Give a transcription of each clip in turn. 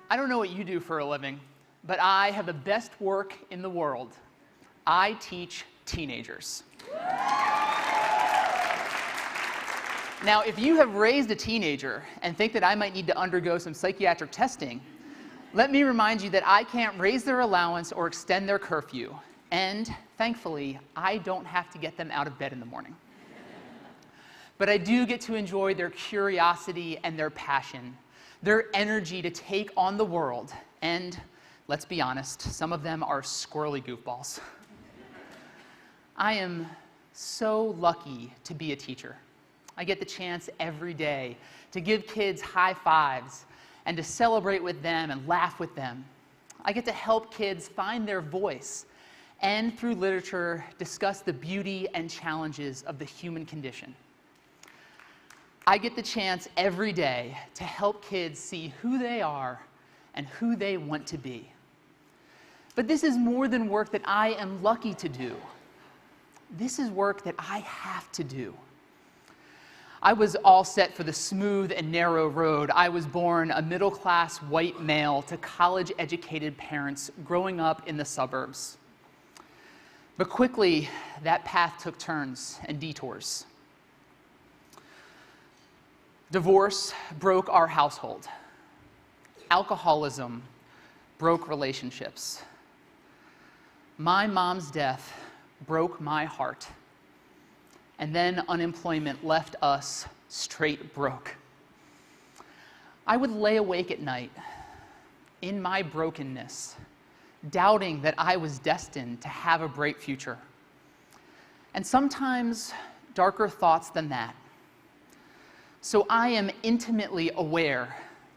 I don't know what you do for a living, but I have the best work in the world. I teach teenagers. Now, if you have raised a teenager and think that I might need to undergo some psychiatric testing, let me remind you that I can't raise their allowance or extend their curfew. And, thankfully, I don't have to get them out of bed in the morning. But I do get to enjoy their curiosity and their passion, their energy to take on the world. And, let's be honest, some of them are squirrely goofballs. I am so lucky to be a teacher. I get the chance every day to give kids high fives and to celebrate with them and laugh with them. I get to help kids find their voice and, through literature, discuss the beauty and challenges of the human condition. I get the chance every day to help kids see who they are and who they want to be. But this is more than work that I am lucky to do. This is work that I have to do. I was all set for the smooth and narrow road. I was born a middle-class white male to college-educated parents growing up in the suburbs. But quickly, that path took turns and detours. Divorce broke our household. Alcoholism broke relationships. My mom's death broke my heart. And then unemployment left us straight broke. I would lay awake at night in my brokenness, doubting that I was destined to have a bright future. And sometimes darker thoughts than that. So I am intimately aware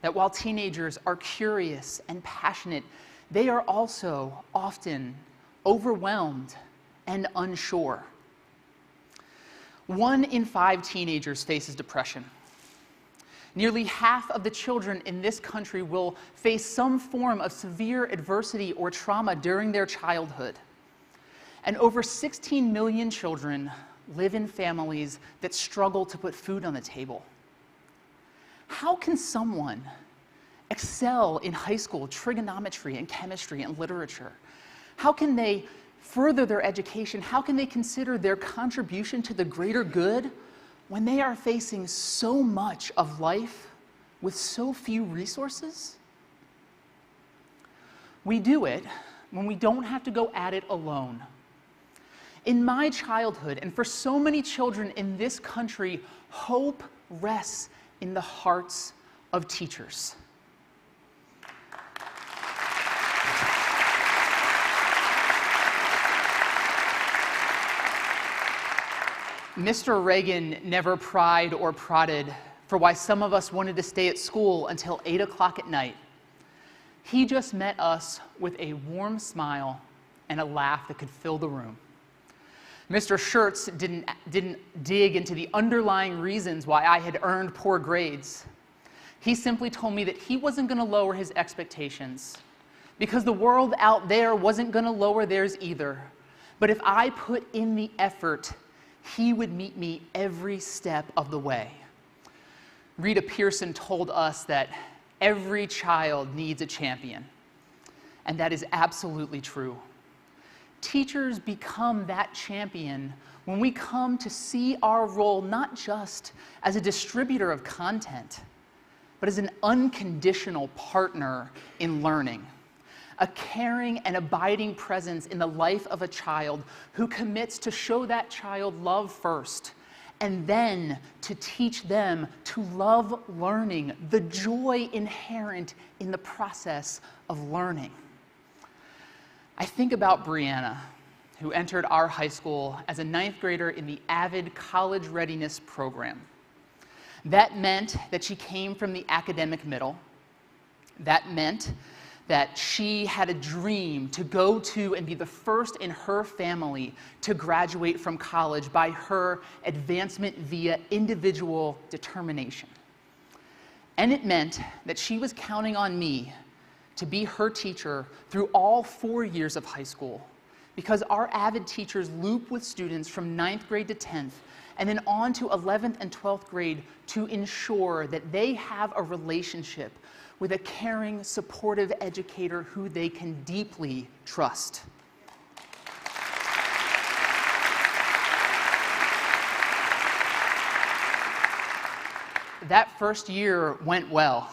that while teenagers are curious and passionate, they are also often overwhelmed and unsure. 1 in 5 teenagers faces depression. Nearly half of the children in this country will face some form of severe adversity or trauma during their childhood. And over 16 million children live in families that struggle to put food on the table. How can someone excel in high school trigonometry and chemistry and literature? How can they further their education? How can they consider their contribution to the greater good when they are facing so much of life with so few resources? We do it when we don't have to go at it alone. In my childhood, and for so many children in this country, hope rests in the hearts of teachers. Mr. Reagan never pried or prodded for why some of us wanted to stay at school until 8 o'clock at night. He just met us with a warm smile and a laugh that could fill the room. Mr. Schurtz didn't dig into the underlying reasons why I had earned poor grades. He simply told me that he wasn't going to lower his expectations because the world out there wasn't going to lower theirs either. But if I put in the effort, he would meet me every step of the way. Rita Pearson told us that every child needs a champion, and that is absolutely true. Teachers become that champion when we come to see our role not just as a distributor of content, but as an unconditional partner in learning. A caring and abiding presence in the life of a child who commits to show that child love first, and then to teach them to love learning, the joy inherent in the process of learning. I think about Brianna, who entered our high school as a 9th grader in the AVID College Readiness Program. That meant that she came from the academic middle. That meant that she had a dream to go to and be the first in her family to graduate from college by her advancement via individual determination. And it meant that she was counting on me to be her teacher through all 4 years of high school, because our AVID teachers loop with students from 9th grade to 10th and then on to 11th and 12th grade to ensure that they have a relationship with a caring, supportive educator who they can deeply trust. That first year went well.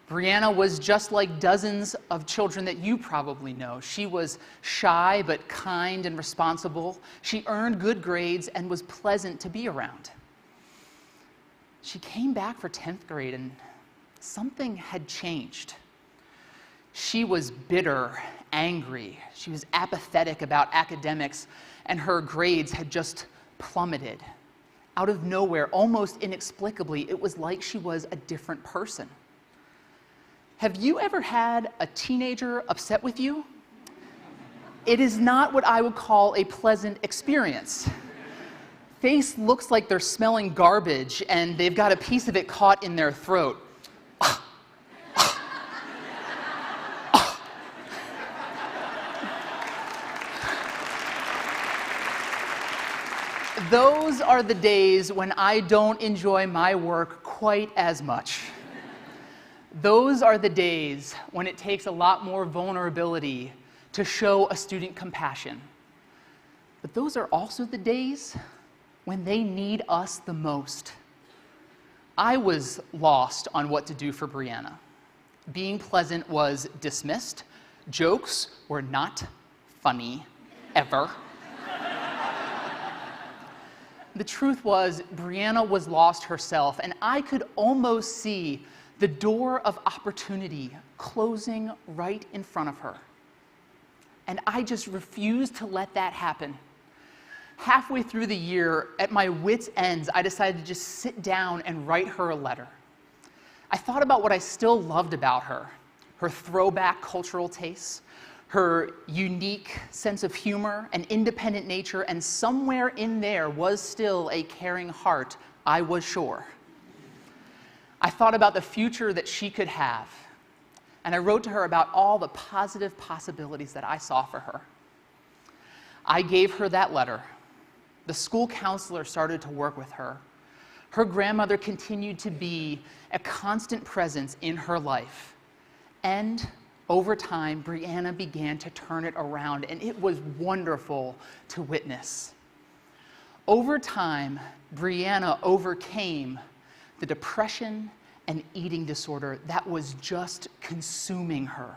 Brianna was just like dozens of children that you probably know. She was shy but kind and responsible. She earned good grades and was pleasant to be around. She came back for 10th grade and something had changed. She was bitter, angry. She was apathetic about academics, and her grades had just plummeted. Out of nowhere, almost inexplicably, it was like she was a different person. Have you ever had a teenager upset with you? It is not what I would call a pleasant experience. Face looks like they're smelling garbage and they've got a piece of it caught in their throat. Those are the days when I don't enjoy my work quite as much. Those are the days when it takes a lot more vulnerability to show a student compassion. But those are also the days when they need us the most. I was lost on what to do for Brianna. Being pleasant was dismissed. Jokes were not funny, ever. The truth was, Brianna was lost herself, and I could almost see the door of opportunity closing right in front of her. And I just refused to let that happen. Halfway through the year, at my wits' ends, I decided to just sit down and write her a letter. I thought about what I still loved about her throwback cultural tastes, her unique sense of humor and independent nature, and somewhere in there was still a caring heart, I was sure. I thought about the future that she could have, and I wrote to her about all the positive possibilities that I saw for her. I gave her that letter. The school counselor started to work with her. Her grandmother continued to be a constant presence in her life. And over time, Brianna began to turn it around, and it was wonderful to witness. Over time, Brianna overcame the depression and eating disorder that was just consuming her.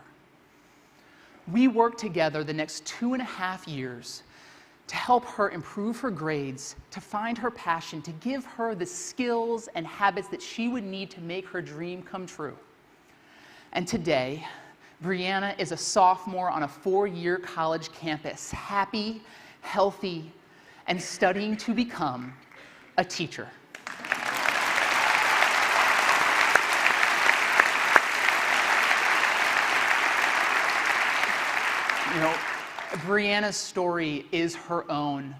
We worked together the next 2.5 years to help her improve her grades, to find her passion, to give her the skills and habits that she would need to make her dream come true. And today, Brianna is a sophomore on a 4-year college campus, happy, healthy, and studying to become a teacher. You know, Brianna's story is her own,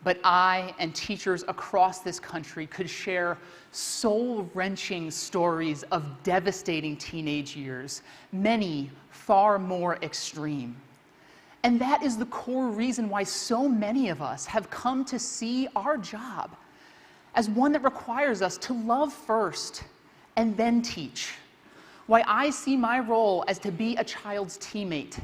but I and teachers across this country could share soul-wrenching stories of devastating teenage years, many far more extreme. And that is the core reason why so many of us have come to see our job as one that requires us to love first and then teach. Why I see my role as to be a child's teammate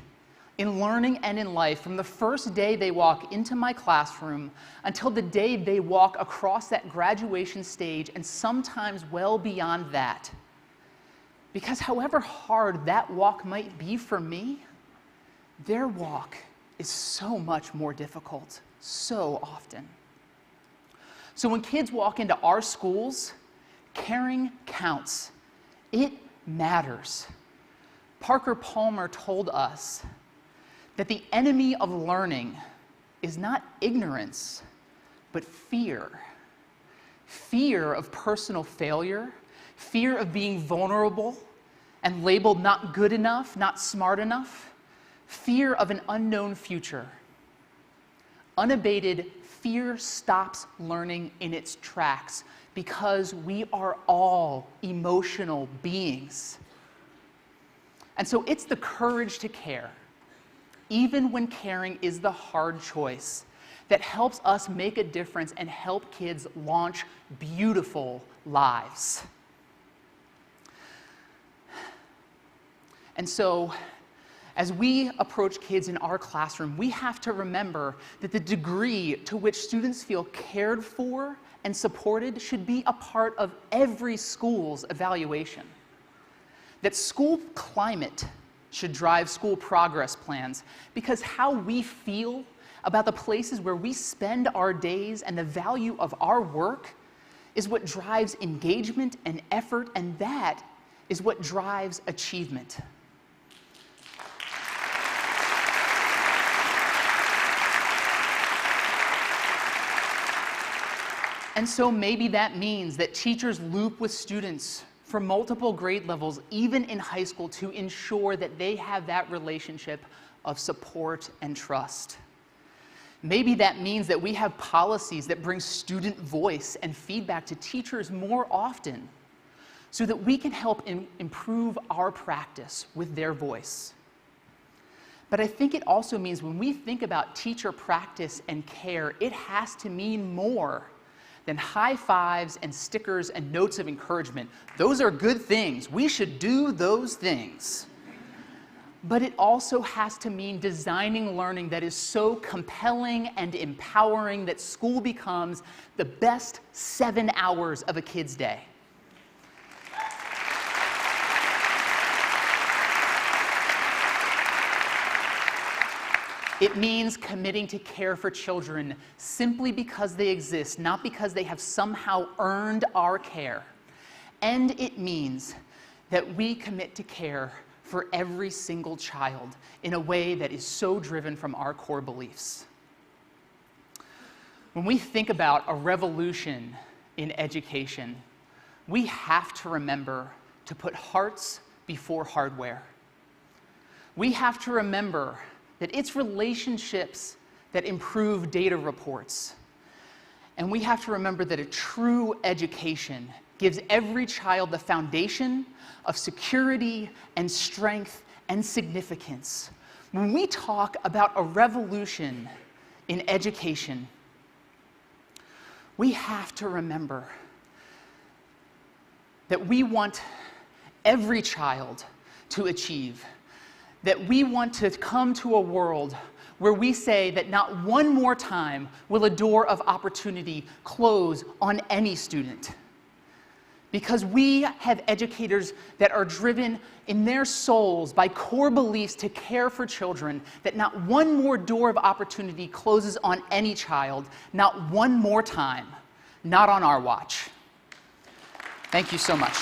in learning and in life from the first day they walk into my classroom until the day they walk across that graduation stage, and sometimes well beyond that. Because however hard that walk might be for me, their walk is so much more difficult, so often. So when kids walk into our schools, caring counts. It matters. Parker Palmer told us that the enemy of learning is not ignorance, but fear. Fear of personal failure, fear of being vulnerable and labeled not good enough, not smart enough, fear of an unknown future. Unabated fear stops learning in its tracks because we are all emotional beings. And so it's the courage to care, even when caring is the hard choice, that helps us make a difference and help kids launch beautiful lives. And so, as we approach kids in our classroom, we have to remember that the degree to which students feel cared for and supported should be a part of every school's evaluation. That school climate should drive school progress plans, because how we feel about the places where we spend our days and the value of our work is what drives engagement and effort, and that is what drives achievement. And so maybe that means that teachers loop with students for multiple grade levels, even in high school, to ensure that they have that relationship of support and trust. Maybe that means that we have policies that bring student voice and feedback to teachers more often so that we can help improve our practice with their voice. But I think it also means when we think about teacher practice and care, it has to mean more than high fives and stickers and notes of encouragement. Those are good things. We should do those things. But it also has to mean designing learning that is so compelling and empowering that school becomes the best 7 hours of a kid's day. It means committing to care for children simply because they exist, not because they have somehow earned our care. And it means that we commit to care for every single child in a way that is so driven from our core beliefs. When we think about a revolution in education, we have to remember to put hearts before hardware. We have to remember that it's relationships that improve data reports. And we have to remember that a true education gives every child the foundation of security and strength and significance. When we talk about a revolution in education, we have to remember that we want every child to achieve, that we want to come to a world where we say that not one more time will a door of opportunity close on any student. Because we have educators that are driven in their souls by core beliefs to care for children, that not one more door of opportunity closes on any child, not one more time, not on our watch. Thank you so much.